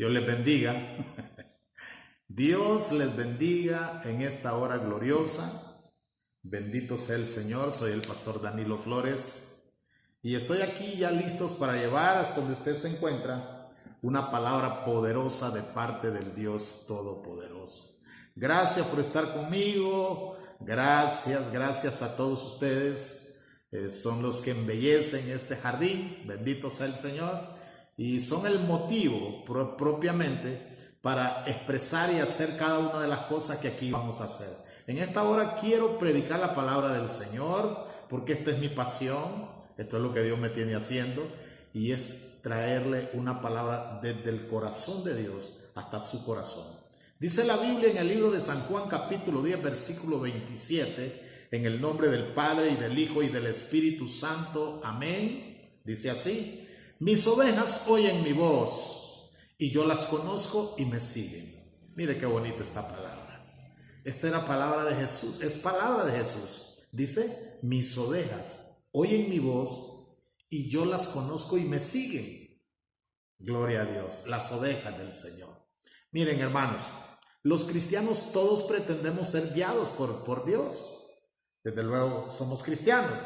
Dios les bendiga. Dios les bendiga en esta hora gloriosa. Bendito sea el Señor. Soy el pastor Danilo Flores y estoy aquí ya listos para llevar hasta donde usted se encuentra una palabra poderosa de parte del Dios Todopoderoso. Gracias por estar conmigo. Gracias a todos ustedes. Son los que embellecen este jardín. Bendito sea el Señor. Y son el motivo propiamente para expresar y hacer cada una de las cosas que aquí vamos a hacer. En esta hora quiero predicar la palabra del Señor, porque esta es mi pasión, esto es lo que Dios me tiene haciendo, y es traerle una palabra desde el corazón de Dios hasta su corazón. Dice la Biblia en el libro de San Juan capítulo 10 versículo 27, en el nombre del Padre y del Hijo y del Espíritu Santo, amén. Dice así: mis ovejas oyen mi voz y yo las conozco y me siguen. Mire qué bonita esta palabra. Esta era palabra de Jesús, es palabra de Jesús. Dice: mis ovejas oyen mi voz y yo las conozco y me siguen. Gloria a Dios, las ovejas del Señor. Miren, hermanos, los cristianos todos pretendemos ser guiados por Dios. Desde luego somos cristianos,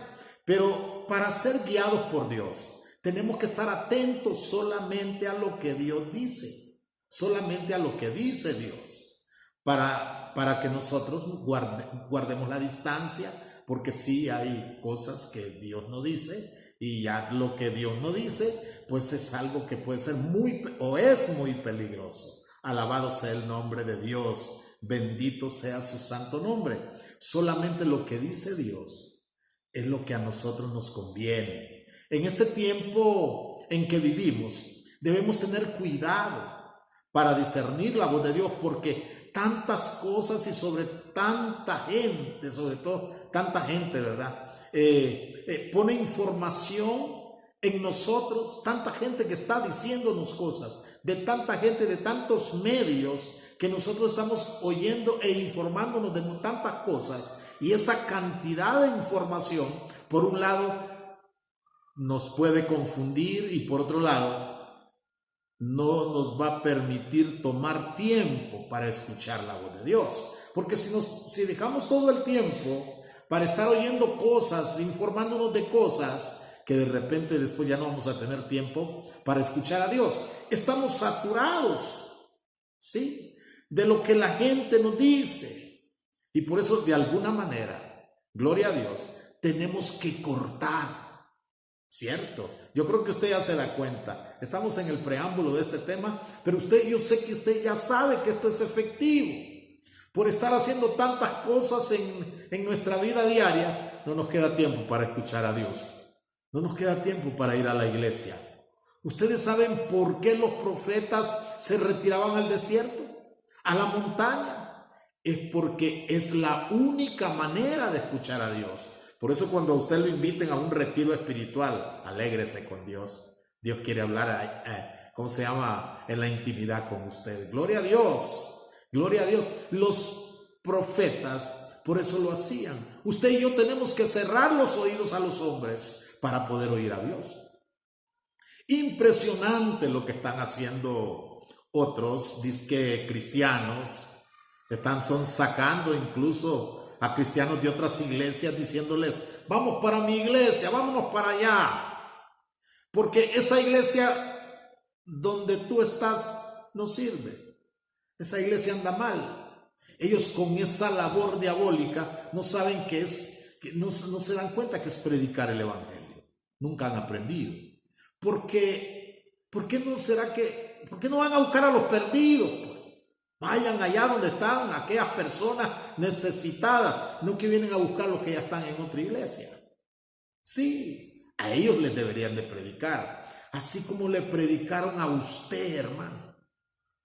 pero para ser guiados por Dios tenemos que estar atentos solamente a lo que Dios dice, solamente a lo que dice Dios, para que nosotros guardemos la distancia, porque sí hay cosas que Dios no dice, y ya lo que Dios no dice, pues es algo que puede ser es muy peligroso. Alabado sea el nombre de Dios, bendito sea su santo nombre. Solamente lo que dice Dios es lo que a nosotros nos conviene. En este tiempo en que vivimos, debemos tener cuidado para discernir la voz de Dios, porque tantas cosas y sobre todo tanta gente, ¿verdad? Pone información en nosotros, tanta gente que está diciéndonos cosas, de tanta gente, de tantos medios que nosotros estamos oyendo e informándonos de tantas cosas, y esa cantidad de información, por un lado, nos puede confundir y por otro lado no nos va a permitir tomar tiempo para escuchar la voz de Dios, porque si dejamos todo el tiempo para estar oyendo cosas, informándonos de cosas que de repente después ya no vamos a tener tiempo para escuchar a Dios, estamos saturados, ¿sí?, de lo que la gente nos dice, y por eso de alguna manera, gloria a Dios, tenemos que cortar. ¿Cierto? Yo creo que usted ya se da cuenta. Estamos en el preámbulo de este tema, pero yo sé que usted ya sabe que esto es efectivo. Por estar haciendo tantas cosas en nuestra vida diaria, no nos queda tiempo para escuchar a Dios. No nos queda tiempo para ir a la iglesia. ¿Ustedes saben por qué los profetas se retiraban al desierto, a la montaña? Es porque es la única manera de escuchar a Dios. Por eso cuando a usted lo inviten a un retiro espiritual, alégrese con Dios. Dios quiere hablar, en la intimidad con usted. Gloria a Dios, gloria a Dios. Los profetas por eso lo hacían. Usted y yo tenemos que cerrar los oídos a los hombres para poder oír a Dios. Impresionante lo que están haciendo otros, dizque cristianos. Son sacando incluso a cristianos de otras iglesias diciéndoles: vamos para mi iglesia, vámonos para allá, porque esa iglesia donde tú estás no sirve, esa iglesia anda mal. Ellos con esa labor diabólica no saben no se dan cuenta que es predicar el evangelio. Nunca han aprendido. ¿Por qué no van a buscar a los perdidos? Vayan allá donde están aquellas personas necesitadas, no que vienen a buscar los que ya están en otra iglesia. Sí, a ellos les deberían de predicar, así como le predicaron a usted, hermano,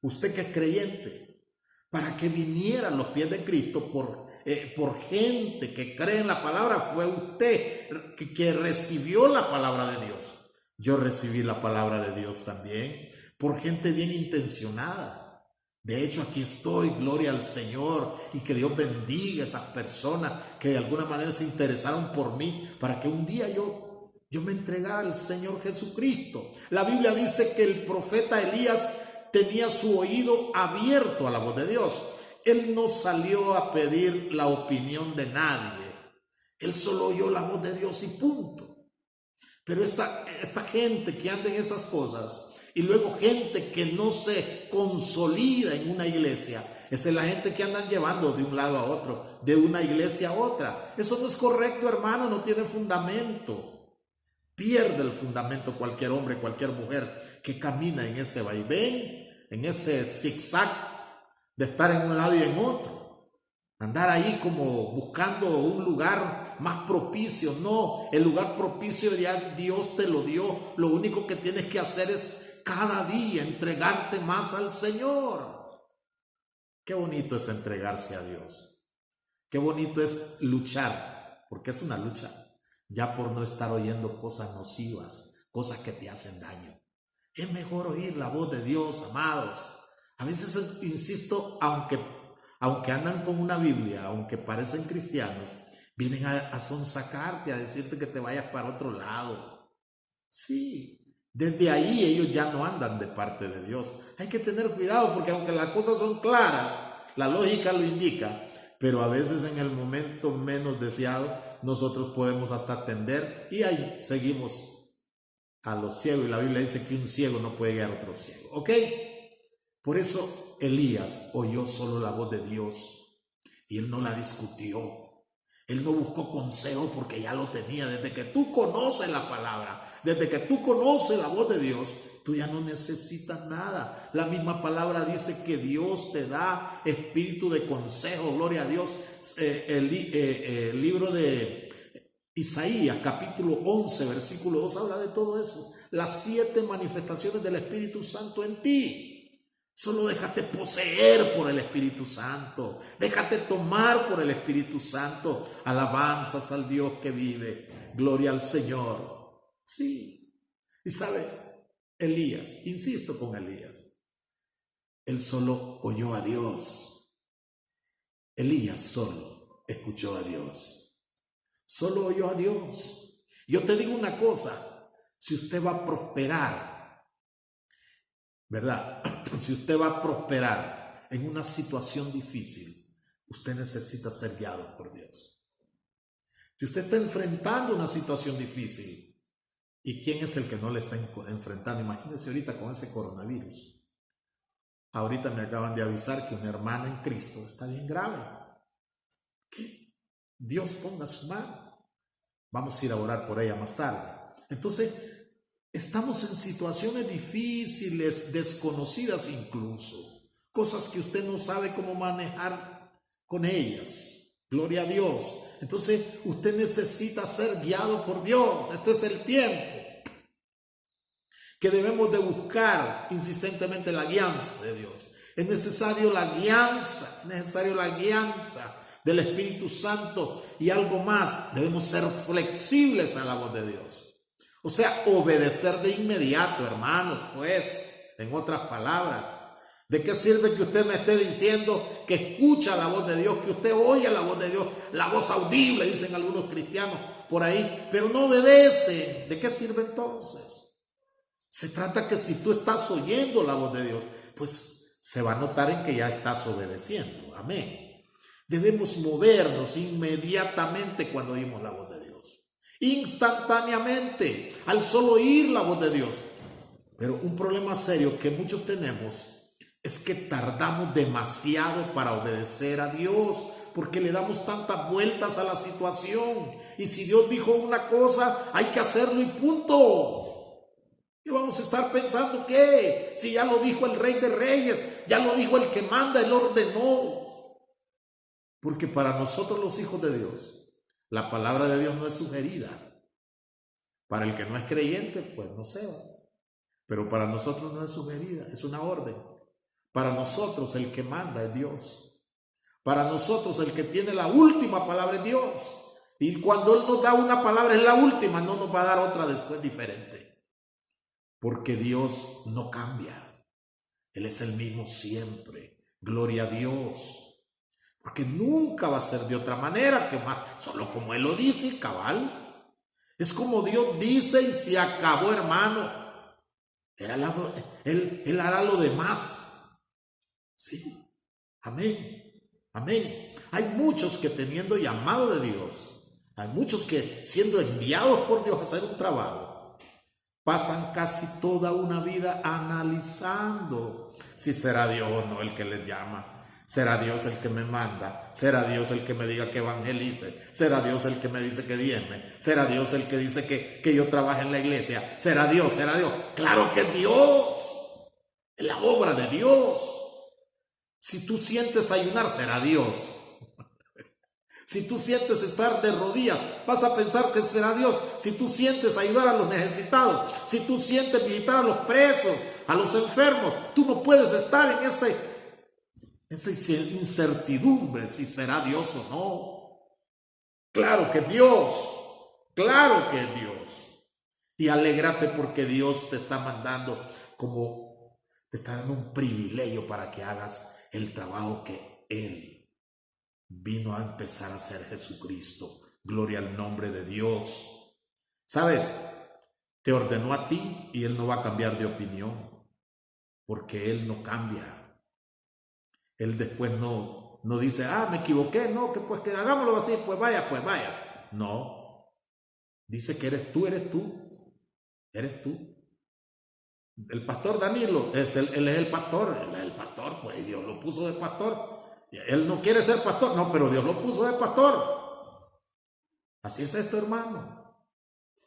usted que es creyente, para que viniera a los pies de Cristo por gente que cree en la palabra. Fue usted que recibió la palabra de Dios. Yo recibí la palabra de Dios también por gente bien intencionada. De hecho, aquí estoy, gloria al Señor, y que Dios bendiga a esas personas que de alguna manera se interesaron por mí para que un día yo me entregara al Señor Jesucristo. La Biblia dice que el profeta Elías tenía su oído abierto a la voz de Dios. Él no salió a pedir la opinión de nadie. Él solo oyó la voz de Dios y punto. Pero esta gente que anda en esas cosas, y luego gente que no se consolida en una iglesia, esa es la gente que andan llevando de un lado a otro, de una iglesia a otra. Eso no es correcto, hermano, no tiene fundamento. Pierde el fundamento cualquier hombre, cualquier mujer que camina en ese vaivén, en ese zigzag de estar en un lado y en otro. Andar ahí como buscando un lugar más propicio. No, el lugar propicio ya Dios te lo dio. Lo único que tienes que hacer es cada día entregarte más al Señor. Qué bonito es entregarse a Dios. Qué bonito es luchar, porque es una lucha, ya por no estar oyendo cosas nocivas, cosas que te hacen daño. Es mejor oír la voz de Dios, amados. A veces, insisto, aunque andan con una Biblia, aunque parecen cristianos, vienen a sonsacarte, a decirte que te vayas para otro lado. Sí, desde ahí ellos ya no andan de parte de Dios. Hay que tener cuidado porque aunque las cosas son claras, la lógica lo indica, pero a veces en el momento menos deseado nosotros podemos hasta tender y ahí seguimos a los ciegos. Y la Biblia dice que un ciego no puede guiar a otro ciego. ¿Ok? Por eso Elías oyó solo la voz de Dios y él no la discutió. Él no buscó consejo porque ya lo tenía. Desde que tú conoces la palabra, desde que tú conoces la voz de Dios, tú ya no necesitas nada. La misma palabra dice que Dios te da espíritu de consejo. Gloria a Dios. El libro de Isaías, capítulo 11, versículo 2, habla de todo eso. Las 7 manifestaciones del Espíritu Santo en ti. Solo déjate poseer por el Espíritu Santo. Déjate tomar por el Espíritu Santo. Alabanzas al Dios que vive. Gloria al Señor. Sí. Y sabe, Elías, insisto con Elías, él solo oyó a Dios. Elías solo escuchó a Dios. Solo oyó a Dios. Yo te digo una cosa, si usted va a prosperar, ¿verdad? Si usted va a prosperar en una situación difícil, usted necesita ser guiado por Dios. Si usted está enfrentando una situación difícil, ¿y quién es el que no le está enfrentando? Imagínese ahorita con ese coronavirus. Ahorita me acaban de avisar que una hermana en Cristo está bien grave. Que Dios ponga su mano. Vamos a ir a orar por ella más tarde. Entonces, estamos en situaciones difíciles, desconocidas incluso. Cosas que usted no sabe cómo manejar con ellas. Gloria a Dios. Entonces, usted necesita ser guiado por Dios. Este es el tiempo que debemos de buscar insistentemente la guianza de Dios. Es necesario la guianza, del Espíritu Santo y algo más. Debemos ser flexibles a la voz de Dios. O sea, obedecer de inmediato, hermanos, pues, en otras palabras. ¿De qué sirve que usted me esté diciendo que escucha la voz de Dios, que usted oye la voz de Dios, la voz audible, dicen algunos cristianos por ahí, pero no obedece? ¿De qué sirve entonces? Se trata que si tú estás oyendo la voz de Dios, pues se va a notar en que ya estás obedeciendo. Amén. Debemos movernos inmediatamente cuando oímos la voz de Dios. Instantáneamente, al solo oír la voz de Dios. Pero un problema serio que muchos tenemos es que tardamos demasiado para obedecer a Dios, porque le damos tantas vueltas a la situación. Y si Dios dijo una cosa, hay que hacerlo y punto. Y vamos a estar pensando que si ya lo dijo el Rey de Reyes, ya lo dijo el que manda, él ordenó. Porque para nosotros los hijos de Dios, la palabra de Dios no es sugerida. Para el que no es creyente, pues no se va. Pero para nosotros no es sugerida, es una orden. Para nosotros el que manda es Dios. Para nosotros el que tiene la última palabra es Dios. Y cuando Él nos da una palabra es la última, no nos va a dar otra después diferente. Porque Dios no cambia. Él es el mismo siempre. Gloria a Dios. Porque nunca va a ser de otra manera que más, solo como Él lo dice, cabal. Es como Dios dice y se acabó, hermano. Él hará lo demás. Sí, amén, amén. Hay muchos que teniendo llamado de Dios, hay muchos que siendo enviados por Dios a hacer un trabajo, pasan casi toda una vida analizando si será Dios o no el que les llama. ¿Será Dios el que me manda? ¿Será Dios el que me diga que evangelice? ¿Será Dios el que me dice que diezme? ¿Será Dios el que dice que yo trabaje en la iglesia? ¿Será Dios? ¿Será Dios? ¡Claro que es Dios! Es la obra de Dios. Si tú sientes ayunar, será Dios. Si tú sientes estar de rodillas, vas a pensar que será Dios. Si tú sientes ayudar a los necesitados, si tú sientes visitar a los presos, a los enfermos, tú no puedes estar en esa incertidumbre si será Dios o no. Claro que es Dios, claro que es Dios. Y alégrate porque Dios te está mandando, como te está dando un privilegio para que hagas el trabajo que Él vino a empezar a hacer, Jesucristo. Gloria al nombre de Dios. ¿Sabes? Te ordenó a ti y Él no va a cambiar de opinión, porque Él no cambia. Él después no dice, me equivoqué, no, que pues que hagámoslo así, pues vaya. No, dice que eres tú. El pastor Danilo, él es el pastor, pues Dios lo puso de pastor. Él no quiere ser pastor, no, pero Dios lo puso de pastor. Así es esto, hermano.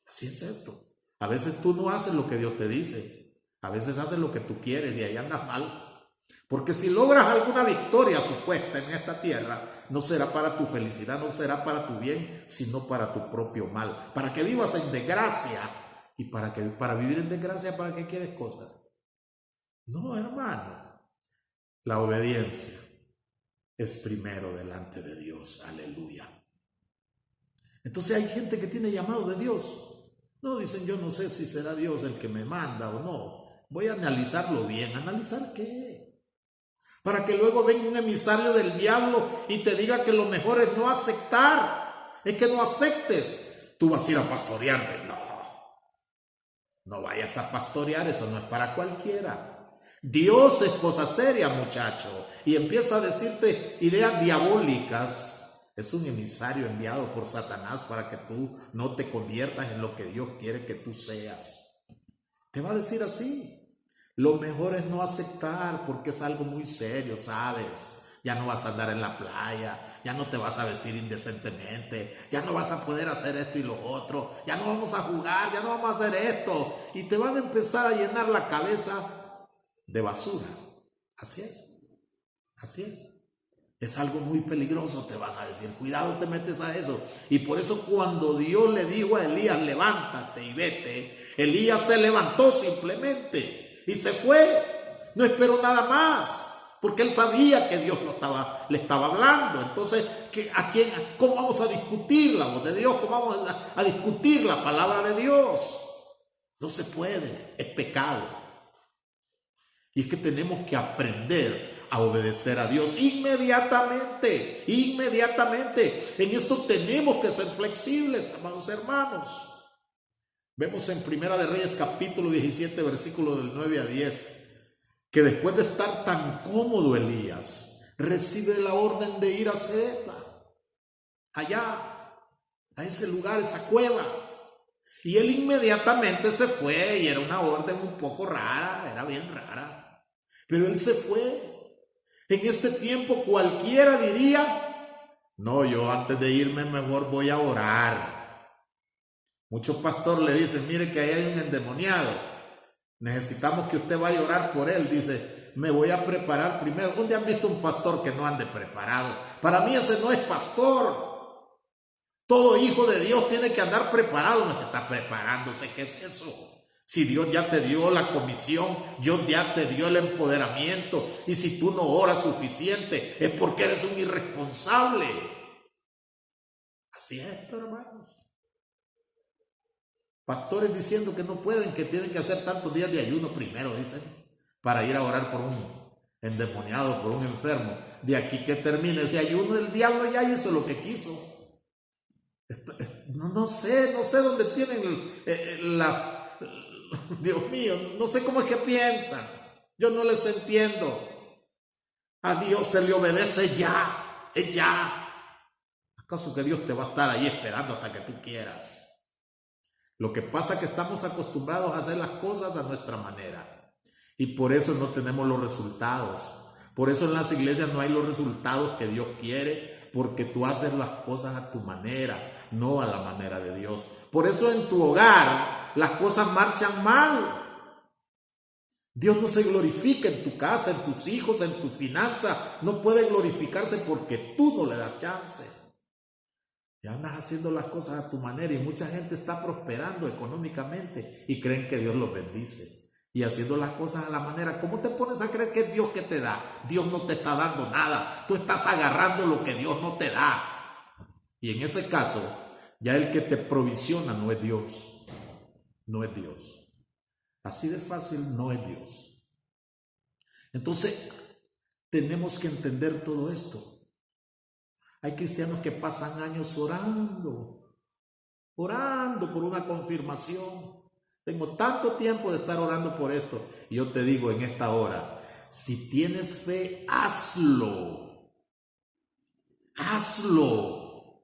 Así es esto. A veces tú no haces lo que Dios te dice. A veces haces lo que tú quieres y ahí andas mal. Porque si logras alguna victoria supuesta en esta tierra, no será para tu felicidad, no será para tu bien, sino para tu propio mal. Para que vivas en desgracia. Y para vivir en desgracia, ¿para qué quieres cosas? No, hermano. La obediencia es primero delante de Dios. Aleluya. Entonces hay gente que tiene llamado de Dios. No, dicen, yo no sé si será Dios el que me manda o no. Voy a analizarlo bien. ¿Analizar qué? Para que luego venga un emisario del diablo y te diga que lo mejor es no aceptar. Es que no aceptes. Tú vas a ir a pastorearte. No vayas a pastorear. Eso no es para cualquiera. Dios es cosa seria, muchacho. Y empieza a decirte ideas diabólicas. Es un emisario enviado por Satanás para que tú no te conviertas en lo que Dios quiere que tú seas. Te va a decir así. Lo mejor es no aceptar porque es algo muy serio, ¿sabes? Ya no vas a andar en la playa, ya no te vas a vestir indecentemente, ya no vas a poder hacer esto y lo otro, ya no vamos a jugar, ya no vamos a hacer esto. Y te van a empezar a llenar la cabeza de basura. Así es, así es. Es algo muy peligroso, te van a decir, cuidado te metes a eso. Y por eso cuando Dios le dijo a Elías, levántate y vete, Elías se levantó simplemente. Y se fue, no esperó nada más, porque él sabía que Dios le estaba hablando. Entonces, ¿cómo vamos a discutir la voz de Dios? ¿Cómo vamos a discutir la palabra de Dios? No se puede, es pecado. Y es que tenemos que aprender a obedecer a Dios inmediatamente. En esto tenemos que ser flexibles, amados hermanos. Vemos en Primera de Reyes capítulo 17, versículo del 9 a 10, que después de estar tan cómodo Elías, recibe la orden de ir a Serepta, allá, a ese lugar, esa cueva. Y él inmediatamente se fue, y era una orden un poco rara, era bien rara, pero él se fue. En este tiempo cualquiera diría, no, yo antes de irme mejor voy a orar. Muchos pastores le dicen, mire que ahí hay un endemoniado, necesitamos que usted vaya a orar por él. Dice, me voy a preparar primero. ¿Dónde han visto un pastor que no ande preparado? Para mí ese no es pastor. Todo hijo de Dios tiene que andar preparado, no es que está preparándose. ¿Qué es eso? Si Dios ya te dio la comisión, Dios ya te dio el empoderamiento, y si tú no oras suficiente es porque eres un irresponsable. Así es, hermanos. Pastores diciendo que no pueden, que tienen que hacer tantos días de ayuno primero, dicen, para ir a orar por un endemoniado, por un enfermo. De aquí que termine ese ayuno, el diablo ya hizo lo que quiso. No sé dónde tienen Dios mío, no sé cómo es que piensan. Yo no les entiendo. A Dios se le obedece ya, es ya. ¿Acaso que Dios te va a estar ahí esperando hasta que tú quieras? Lo que pasa es que estamos acostumbrados a hacer las cosas a nuestra manera y por eso no tenemos los resultados. Por eso en las iglesias no hay los resultados que Dios quiere, porque tú haces las cosas a tu manera, no a la manera de Dios. Por eso en tu hogar las cosas marchan mal. Dios no se glorifica en tu casa, en tus hijos, en tu finanza. No puede glorificarse porque tú no le das chance. Y andas haciendo las cosas a tu manera y mucha gente está prosperando económicamente y creen que Dios los bendice. Y haciendo las cosas a la manera, ¿cómo te pones a creer que es Dios que te da? Dios no te está dando nada. Tú estás agarrando lo que Dios no te da. Y en ese caso, ya el que te provisiona no es Dios. No es Dios. Así de fácil no es Dios. Entonces, tenemos que entender todo esto. Hay cristianos que pasan años orando por una confirmación. Tengo tanto tiempo de estar orando por esto. Y yo te digo en esta hora, si tienes fe, hazlo. Hazlo.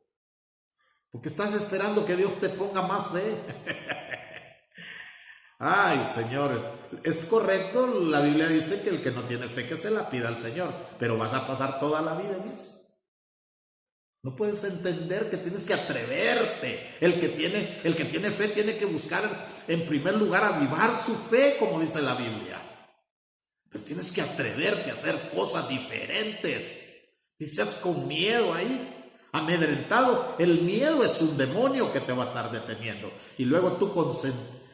Porque estás esperando que Dios te ponga más fe. Ay, Señor, es correcto, la Biblia dice que el que no tiene fe que se la pida al Señor, pero vas a pasar toda la vida en eso. No puedes entender que tienes que atreverte. El que tiene fe tiene que buscar en primer lugar avivar su fe, como dice la Biblia. Pero tienes que atreverte a hacer cosas diferentes. Y seas con miedo ahí, amedrentado. El miedo es un demonio que te va a estar deteniendo. Y luego tú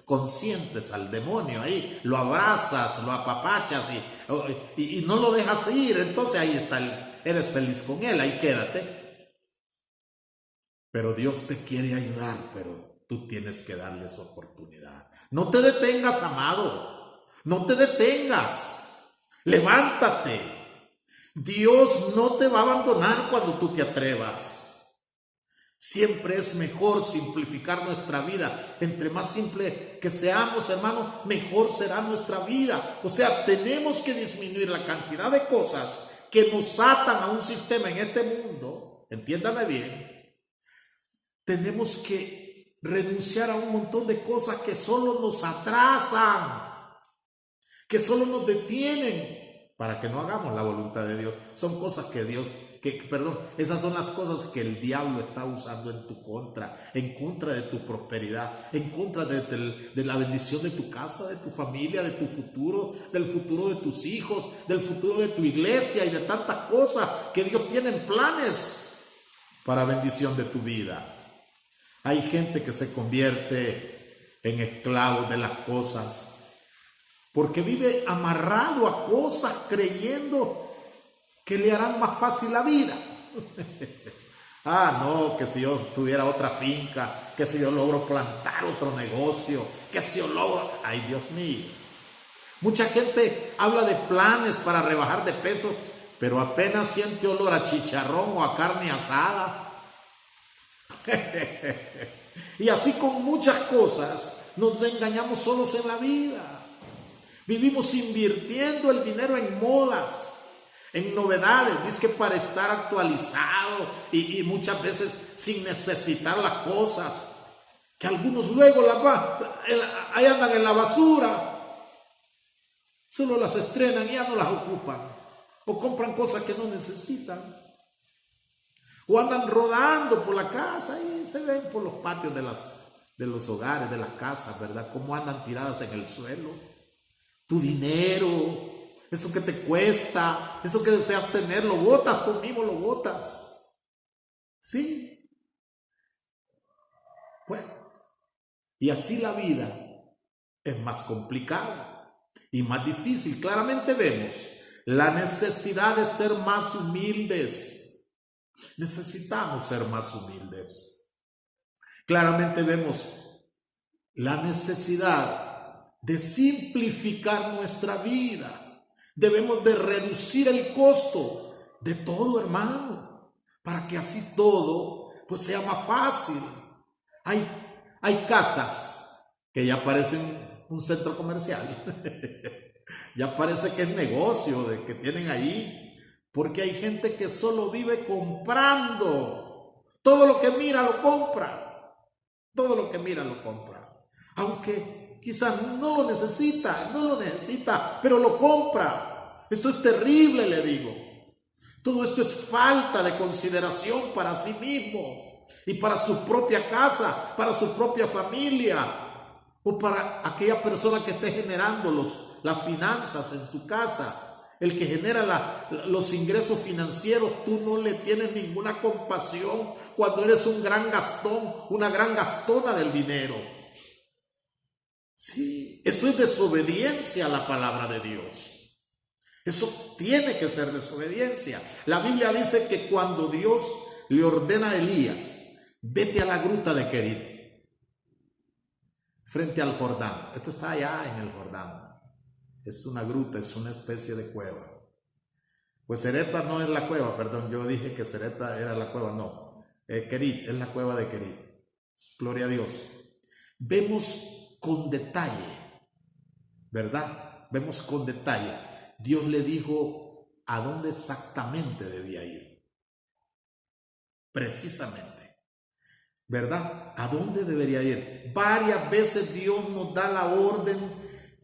consientes al demonio ahí, lo abrazas, lo apapachas y no lo dejas ir. Entonces ahí está, eres feliz con él, ahí quédate. Pero Dios te quiere ayudar, pero tú tienes que darle su oportunidad. No te detengas, amado. No te detengas. Levántate. Dios no te va a abandonar cuando tú te atrevas. Siempre es mejor simplificar nuestra vida. Entre más simple que seamos, hermano, mejor será nuestra vida. O sea, tenemos que disminuir la cantidad de cosas que nos atan a un sistema en este mundo. Entiéndame bien. Tenemos que renunciar a un montón de cosas que solo nos atrasan, que solo nos detienen para que no hagamos la voluntad de Dios. Son cosas esas son las cosas que el diablo está usando en contra de tu prosperidad, en contra de la bendición de tu casa, de tu familia, de tu futuro, del futuro de tus hijos, del futuro de tu iglesia y de tantas cosas que Dios tiene en planes para bendición de tu vida. Hay gente que se convierte en esclavos de las cosas porque vive amarrado a cosas creyendo que le harán más fácil la vida. No, que si yo tuviera otra finca, que si yo logro plantar otro negocio, que si yo logro... Ay, Dios mío. Mucha gente habla de planes para rebajar de peso, pero apenas siente olor a chicharrón o a carne asada. Y así con muchas cosas nos engañamos solos en la vida. Vivimos invirtiendo el dinero en modas, en novedades, dice que para estar actualizado y muchas veces sin necesitar las cosas, que algunos luego ahí andan en la basura, solo las estrenan y ya no las ocupan, o compran cosas que no necesitan. O andan rodando por la casa y se ven por los patios de los hogares, de las casas, ¿verdad? Cómo andan tiradas en el suelo. Tu dinero, eso que te cuesta, eso que deseas tener, lo botas, tú mismo lo botas. ¿Sí? Bueno, y así la vida es más complicada y más difícil. Claramente vemos la necesidad de ser más humildes. Necesitamos ser más humildes. Claramente vemos la necesidad de simplificar nuestra vida. Debemos de reducir el costo de todo, hermano, para que así todo pues sea más fácil. Hay casas que ya parecen un centro comercial. Ya parece que es negocio de que tienen ahí, porque hay gente que solo vive comprando. Todo lo que mira lo compra. Todo lo que mira lo compra. Aunque quizás no lo necesita, pero lo compra. Esto es terrible, le digo. Todo esto es falta de consideración para sí mismo y para su propia casa, para su propia familia o para aquella persona que esté generando las finanzas en tu casa. El que genera los ingresos financieros, tú no le tienes ninguna compasión cuando eres un gran gastón, una gran gastona del dinero. Sí, eso es desobediencia a la palabra de Dios. Eso tiene que ser desobediencia. La Biblia dice que cuando Dios le ordena a Elías, vete a la gruta de Querit, frente al Jordán. Esto está allá en el Jordán. Es una gruta, es una especie de cueva. Pues Serepta no es la cueva, perdón, yo dije que Serepta era la cueva, no. Querit es la cueva de Querit. Gloria a Dios. Vemos con detalle, ¿verdad? Vemos con detalle. Dios le dijo a dónde exactamente debía ir. Precisamente, ¿verdad? ¿A dónde debería ir? Varias veces Dios nos da la orden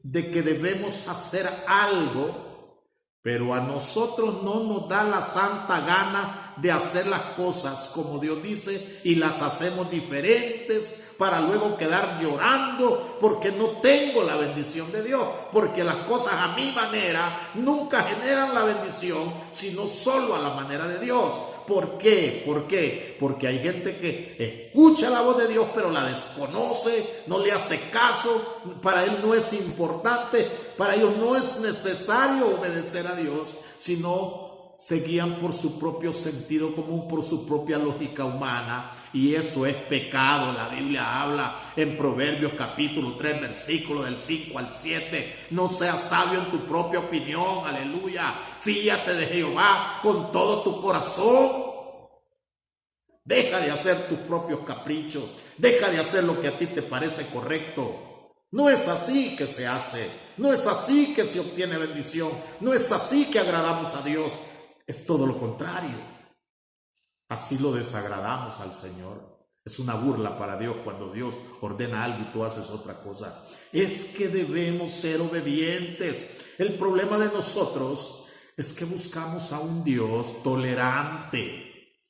de que debemos hacer algo, pero a nosotros no nos da la santa gana de hacer las cosas como Dios dice y las hacemos diferentes para luego quedar llorando porque no tengo la bendición de Dios, porque las cosas a mi manera nunca generan la bendición, sino solo a la manera de Dios. ¿Por qué? ¿Por qué? Porque hay gente que escucha la voz de Dios pero la desconoce, no le hace caso, para él no es importante, para ellos no es necesario obedecer a Dios, sino se guían por su propio sentido común, por su propia lógica humana, y eso es pecado. La Biblia habla en Proverbios capítulo 3, versículo del 5 al 7, no seas sabio en tu propia opinión, aleluya, fíate de Jehová con todo tu corazón. Deja de hacer tus propios caprichos, deja de hacer lo que a ti te parece correcto. No es así que se hace, no es así que se obtiene bendición, no es así que agradamos a Dios. Es todo lo contrario. Así lo desagradamos al Señor. Es una burla para Dios cuando Dios ordena algo y tú haces otra cosa. Es que debemos ser obedientes. El problema de nosotros es que buscamos a un Dios tolerante,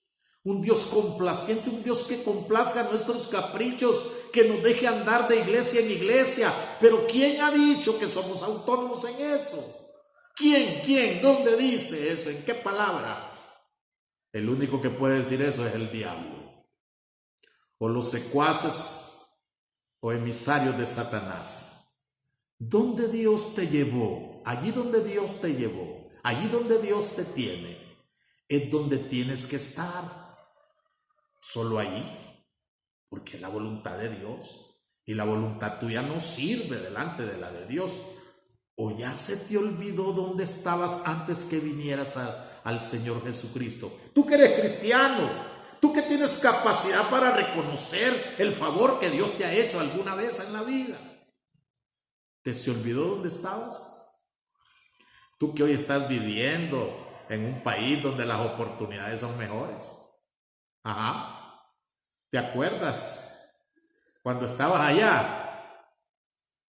un Dios complaciente, un Dios que complazca nuestros caprichos, que nos deje andar de iglesia en iglesia. Pero ¿quién ha dicho que somos autónomos en eso? ¿Quién? ¿Dónde dice eso? ¿En qué palabra? El único que puede decir eso es el diablo, o los secuaces o emisarios de Satanás. ¿Dónde Dios te llevó? Allí donde Dios te llevó, allí donde Dios te tiene, es donde tienes que estar. Solo ahí, porque es la voluntad de Dios, y la voluntad tuya no sirve delante de la de Dios. ¿O ya se te olvidó dónde estabas antes que vinieras al Señor Jesucristo? Tú que eres cristiano, tú que tienes capacidad para reconocer el favor que Dios te ha hecho alguna vez en la vida. ¿Te se olvidó dónde estabas? Tú que hoy estás viviendo en un país donde las oportunidades son mejores. Ajá. ¿Te acuerdas cuando estabas allá?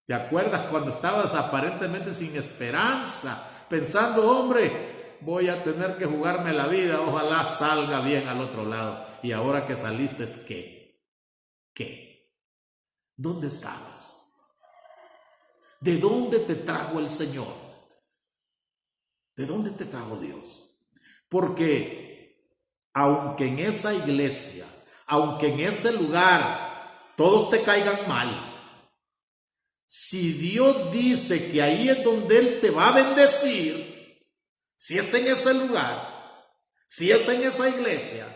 ¿Te acuerdas cuando estabas aparentemente sin esperanza, pensando, hombre, voy a tener que jugarme la vida, ojalá salga bien al otro lado? Y ahora que saliste, ¿qué? ¿Dónde estabas? ¿De dónde te trajo el Señor? ¿De dónde te trajo Dios? Porque aunque en esa iglesia, aunque en ese lugar todos te caigan mal, si Dios dice que ahí es donde Él te va a bendecir, si es en ese lugar, si es en esa iglesia,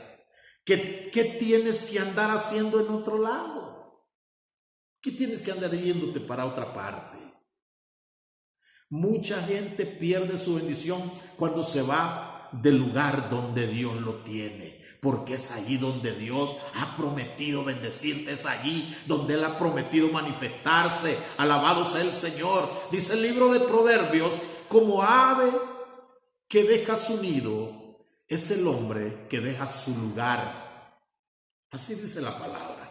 ¿qué tienes que andar haciendo en otro lado? ¿Qué tienes que andar yéndote para otra parte? Mucha gente pierde su bendición cuando se va del lugar donde Dios lo tiene, porque es allí donde Dios ha prometido bendecirte, es allí donde Él ha prometido manifestarse. Alabado sea el Señor. Dice el libro de Proverbios: como ave que deja su nido, es el hombre que deja su lugar. Así dice la palabra.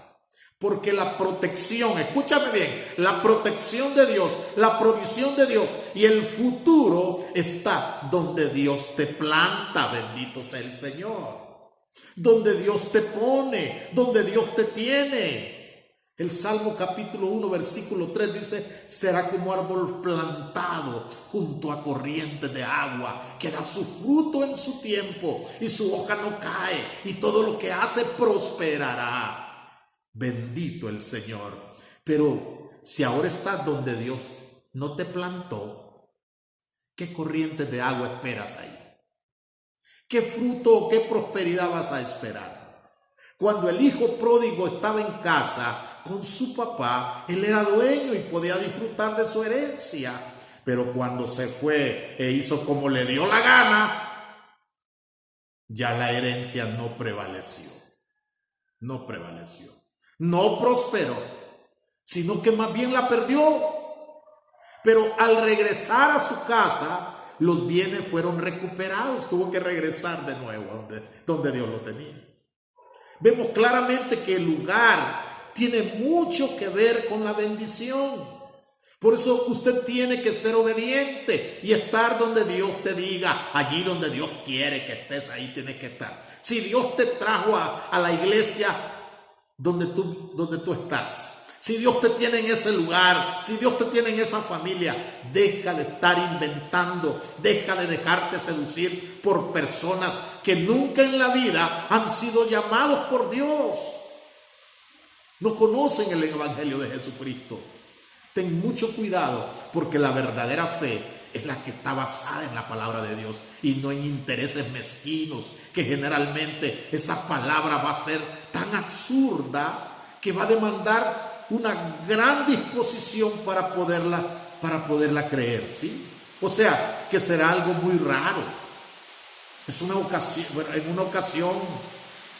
Porque la protección, escúchame bien, la protección de Dios, la provisión de Dios y el futuro está donde Dios te planta. Bendito sea el Señor. Donde Dios te pone, donde Dios te tiene. El Salmo capítulo 1 versículo 3 dice: será como árbol plantado junto a corrientes de agua, que da su fruto en su tiempo y su hoja no cae, y todo lo que hace prosperará. Bendito el Señor. Pero si ahora estás donde Dios no te plantó, ¿qué corrientes de agua esperas ahí? ¿Qué fruto o qué prosperidad vas a esperar? Cuando el hijo pródigo estaba en casa con su papá, él era dueño y podía disfrutar de su herencia. Pero cuando se fue e hizo como le dio la gana, ya la herencia no prevaleció. No prevaleció. No prosperó, sino que más bien la perdió. Pero al regresar a su casa, los bienes fueron recuperados. Tuvo que regresar de nuevo donde Dios lo tenía. Vemos claramente que el lugar tiene mucho que ver con la bendición. Por eso usted tiene que ser obediente y estar donde Dios te diga. Allí donde Dios quiere que estés, ahí tienes que estar. Si Dios te trajo a la iglesia donde tú estás, si Dios te tiene en ese lugar, si Dios te tiene en esa familia, deja de estar inventando, deja de dejarte seducir por personas que nunca en la vida han sido llamados por Dios. No conocen el evangelio de Jesucristo. Ten mucho cuidado, porque la verdadera fe es la que está basada en la palabra de Dios y no en intereses mezquinos, que generalmente esa palabra va a ser tan absurda que va a demandar una gran disposición para poderla creer, ¿sí? O sea, que será algo muy raro. Es una ocasión, en una ocasión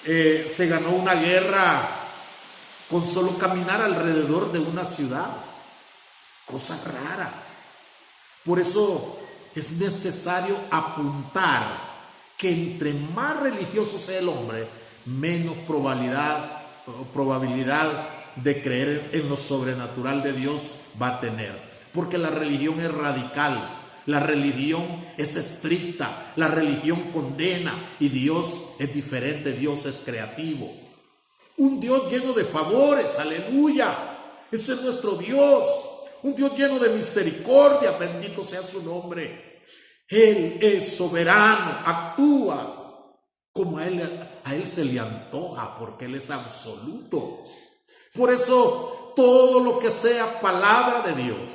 se ganó una guerra con solo caminar alrededor de una ciudad. Cosa rara. Por eso es necesario apuntar que entre más religioso sea el hombre, menos probabilidad de creer en lo sobrenatural de Dios va a tener. Porque la religión es radical, la religión es estricta, la religión condena, y Dios es diferente. Dios es creativo. Un Dios lleno de favores, aleluya. Ese es nuestro Dios. Un Dios lleno de misericordia, bendito sea su nombre. Él es soberano, actúa como a él se le antoja, porque Él es absoluto. Por eso, todo lo que sea palabra de Dios,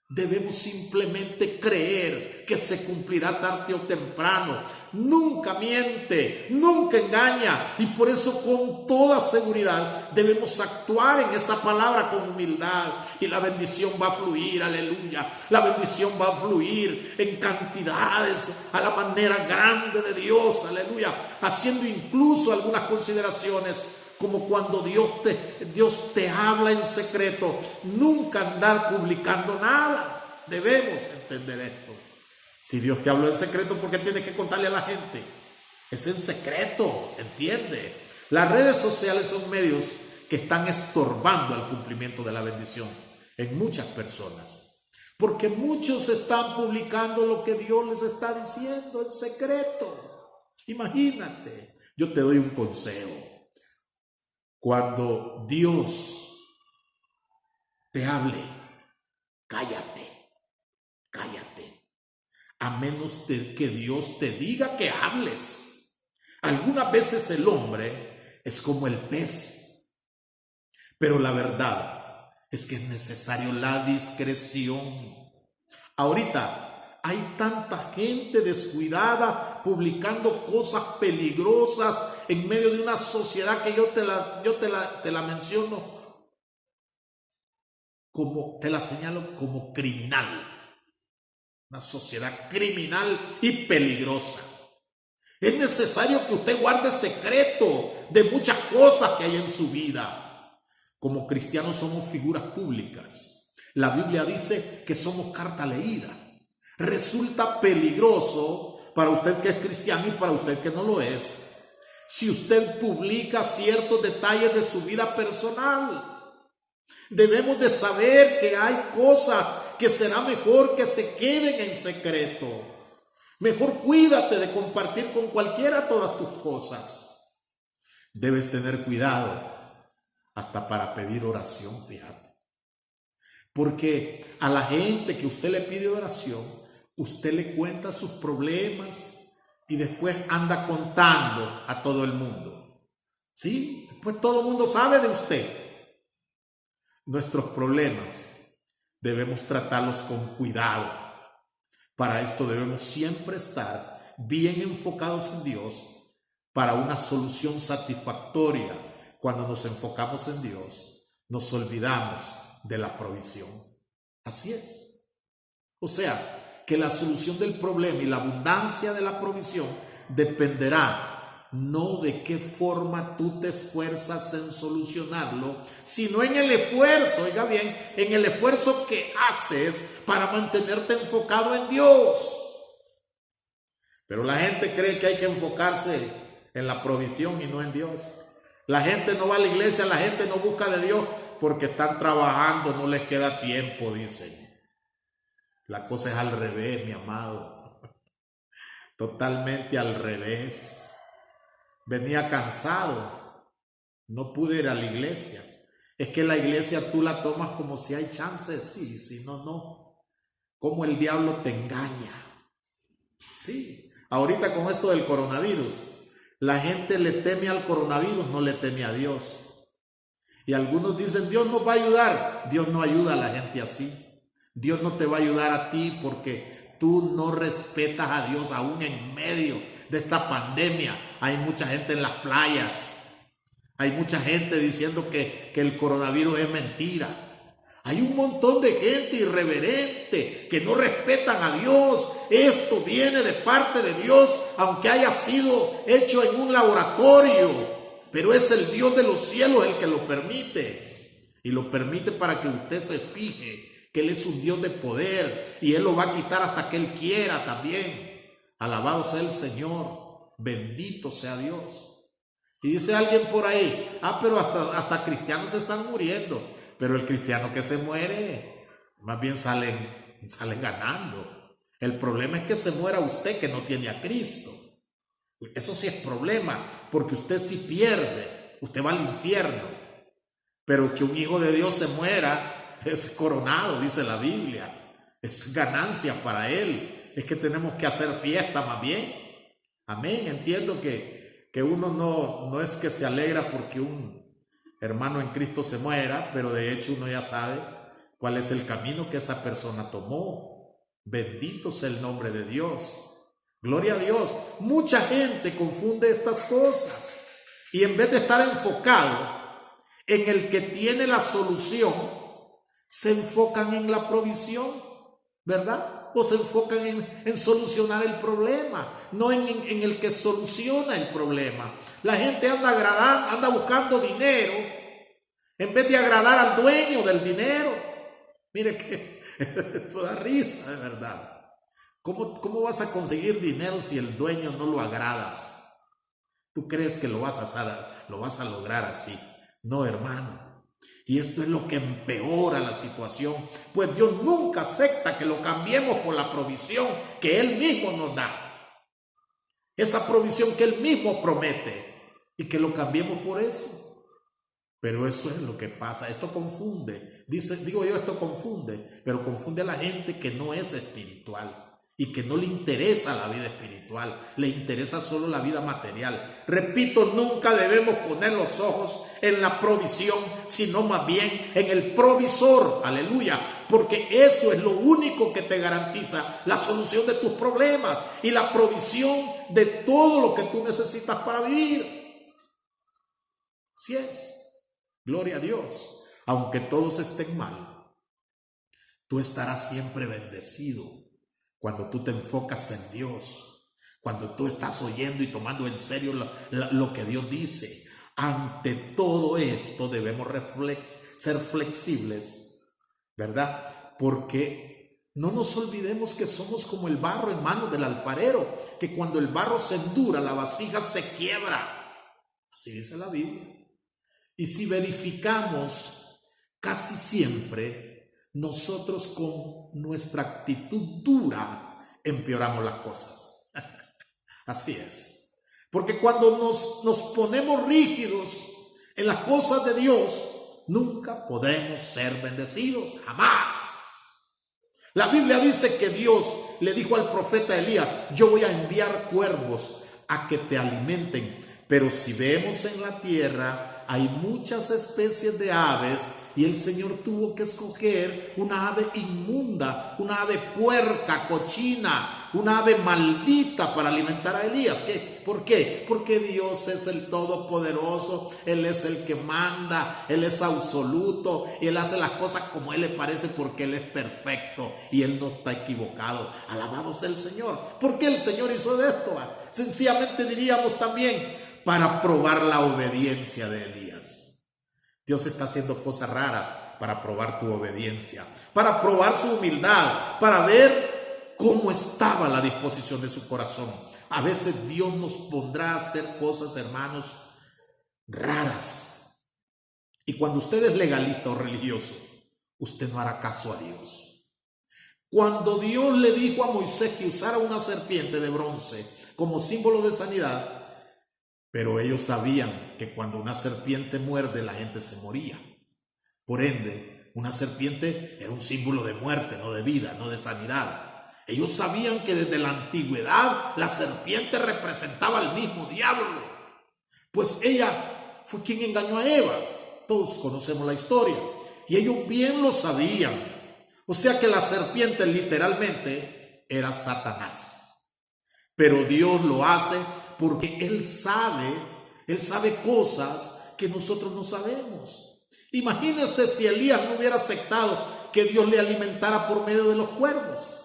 debemos simplemente creer que se cumplirá tarde o temprano. Nunca miente, nunca engaña, y por eso con toda seguridad debemos actuar en esa palabra con humildad, y la bendición va a fluir, aleluya. La bendición va a fluir en cantidades a la manera grande de Dios, aleluya, haciendo incluso algunas consideraciones como cuando Dios te habla en secreto. Nunca andar publicando nada. Debemos entender esto. Si Dios te habló en secreto, ¿por qué tienes que contarle a la gente? Es en secreto, ¿entiende? Las redes sociales son medios que están estorbando el cumplimiento de la bendición en muchas personas. Porque muchos están publicando lo que Dios les está diciendo en secreto. Imagínate, yo te doy un consejo. Cuando Dios te hable, cállate. A menos que Dios te diga que hables. Algunas veces el hombre es como el pez, pero la verdad es que es necesario la discreción. Ahorita hay tanta gente descuidada publicando cosas peligrosas en medio de una sociedad que yo te la menciono como, te la señalo como criminal. Una sociedad criminal y peligrosa. Es necesario que usted guarde secreto de muchas cosas que hay en su vida. Como cristianos somos figuras públicas. La Biblia dice que somos carta leída. Resulta peligroso para usted que es cristiano y para usted que no lo es, si usted publica ciertos detalles de su vida personal. Debemos de saber que hay cosas que será mejor que se queden en secreto. Mejor cuídate de compartir con cualquiera todas tus cosas. Debes tener cuidado hasta para pedir oración, fíjate. Porque a la gente que usted le pide oración, usted le cuenta sus problemas y después anda contando a todo el mundo. ¿Sí? Después todo el mundo sabe de usted. Nuestros problemas debemos tratarlos con cuidado. Para esto debemos siempre estar bien enfocados en Dios para una solución satisfactoria. Cuando nos enfocamos en Dios, nos olvidamos de la provisión. Así es. O sea, que la solución del problema y la abundancia de la provisión dependerá no de qué forma tú te esfuerzas en solucionarlo, sino en el esfuerzo, oiga bien, en el esfuerzo que haces para mantenerte enfocado en Dios. Pero la gente cree que hay que enfocarse en la provisión y no en Dios. La gente no va a la iglesia, la gente no busca de Dios porque están trabajando, no les queda tiempo, dicen. La cosa es al revés, mi amado. Totalmente al revés. Venía cansado. No pude ir a la iglesia. Es que la iglesia tú la tomas como si hay chance, sí, si no, no. Como el diablo te engaña. Sí. Ahorita con esto del coronavirus, la gente le teme al coronavirus, no le teme a Dios. Y algunos dicen, Dios nos va a ayudar. Dios no ayuda a la gente así. Dios no te va a ayudar a ti porque tú no respetas a Dios aún en medio de esta pandemia. Hay mucha gente en las playas. Hay mucha gente diciendo que el coronavirus es mentira. Hay un montón de gente irreverente que no respetan a Dios. Esto viene de parte de Dios, aunque haya sido hecho en un laboratorio. Pero es el Dios de los cielos el que lo permite. Y lo permite para que usted se fije que Él es un Dios de poder y Él lo va a quitar hasta que Él quiera también. Alabado sea el Señor, bendito sea Dios. Y dice alguien por ahí, pero hasta cristianos se están muriendo. Pero el cristiano que se muere, más bien salen ganando. El problema es que se muera usted que no tiene a Cristo. Eso sí es problema, porque usted sí pierde, usted va al infierno. Pero que un hijo de Dios se muera es coronado, dice la Biblia. Es ganancia para él. Es que tenemos que hacer fiesta más bien. Amén. Entiendo que uno no es que se alegra porque un hermano en Cristo se muera, pero de hecho uno ya sabe cuál es el camino que esa persona tomó. Bendito sea el nombre de Dios. Gloria a Dios. Mucha gente confunde estas cosas y en vez de estar enfocado en el que tiene la solución, se enfocan en la provisión, ¿verdad? O se enfocan en solucionar el problema, no en el que soluciona el problema. La gente anda buscando dinero en vez de agradar al dueño del dinero. Mire que esto da risa, de verdad. ¿Cómo vas a conseguir dinero si el dueño no lo agradas? ¿Tú crees que lo vas a lograr así? No, hermano. Y esto es lo que empeora la situación, pues Dios nunca acepta que lo cambiemos por la provisión que Él mismo nos da. Esa provisión que Él mismo promete y que lo cambiemos por eso. Pero eso es lo que pasa. Esto confunde. Esto confunde, pero confunde a la gente que no es espiritual y que no le interesa la vida espiritual, le interesa solo la vida material. Repito, nunca debemos poner los ojos en la provisión, sino más bien en el provisor, aleluya, porque eso es lo único que te garantiza la solución de tus problemas y la provisión de todo lo que tú necesitas para vivir. Así es, gloria a Dios. Aunque todos estén mal, tú estarás siempre bendecido cuando tú te enfocas en Dios. Cuando tú estás oyendo y tomando en serio lo que Dios dice. Ante todo esto debemos ser flexibles, ¿verdad? Porque no nos olvidemos que somos como el barro en manos del alfarero, que cuando el barro se endura, la vasija se quiebra. Así dice la Biblia. Y si verificamos, casi siempre nosotros con nuestra actitud dura empeoramos las cosas. Así es. Porque cuando nos ponemos rígidos en las cosas de Dios, nunca podremos ser bendecidos. Jamás. La Biblia dice que Dios le dijo al profeta Elías: yo voy a enviar cuervos a que te alimenten. Pero si vemos en la tierra, hay muchas especies de aves, y el Señor tuvo que escoger una ave inmunda, una ave puerca, cochina, una ave maldita para alimentar a Elías. ¿Por qué? Porque Dios es el Todopoderoso, Él es el que manda, Él es absoluto, y Él hace las cosas como Él le parece, porque Él es perfecto y Él no está equivocado. Alabado sea el Señor. ¿Por qué el Señor hizo de esto? Sencillamente diríamos también para probar la obediencia de Elías. Dios está haciendo cosas raras para probar tu obediencia, para probar su humildad, para ver cómo estaba la disposición de su corazón. A veces Dios nos pondrá a hacer cosas, hermanos, raras. Y cuando usted es legalista o religioso, usted no hará caso a Dios. Cuando Dios le dijo a Moisés que usara una serpiente de bronce como símbolo de sanidad, pero ellos sabían que cuando una serpiente muerde, la gente se moría. Por ende, una serpiente era un símbolo de muerte, no de vida, no de sanidad. Ellos sabían que desde la antigüedad la serpiente representaba al mismo diablo, pues ella fue quien engañó a Eva. Todos conocemos la historia y ellos bien lo sabían. O sea que la serpiente literalmente era Satanás. Pero Dios lo hace porque Él sabe cosas que nosotros no sabemos. Imagínense si Elías no hubiera aceptado que Dios le alimentara por medio de los cuervos,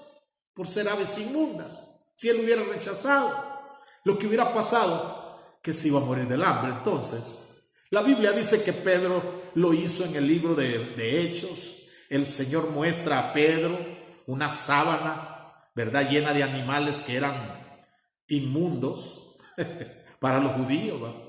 por ser aves inmundas. Si él hubiera rechazado, lo que hubiera pasado, que se iba a morir del hambre. Entonces, la Biblia dice que Pedro lo hizo en el libro de Hechos. El Señor muestra a Pedro una sábana, ¿verdad?, llena de animales que eran inmundos para los judíos, ¿no?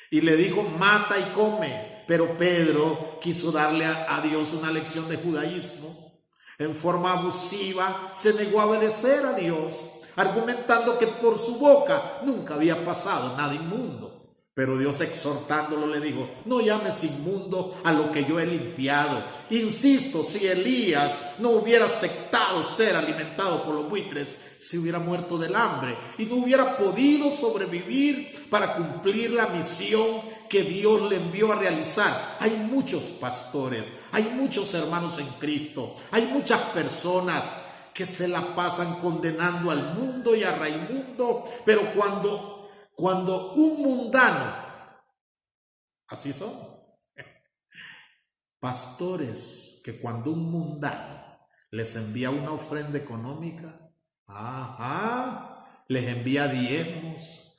Y le dijo: mata y come. Pero Pedro quiso darle a Dios una lección de judaísmo. En forma abusiva se negó a obedecer a Dios, argumentando que por su boca nunca había pasado nada inmundo. Pero Dios, exhortándolo, le dijo: no llames inmundo a lo que yo he limpiado. Insisto, si Elías no hubiera aceptado ser alimentado por los buitres, se hubiera muerto del hambre y no hubiera podido sobrevivir para cumplir la misión que Dios le envió a realizar. Hay muchos pastores, hay muchos hermanos en Cristo, hay muchas personas que se la pasan condenando al mundo y a Raimundo, pero cuando un mundano, así son, pastores que cuando un mundano les envía una ofrenda económica, les envía diezmos,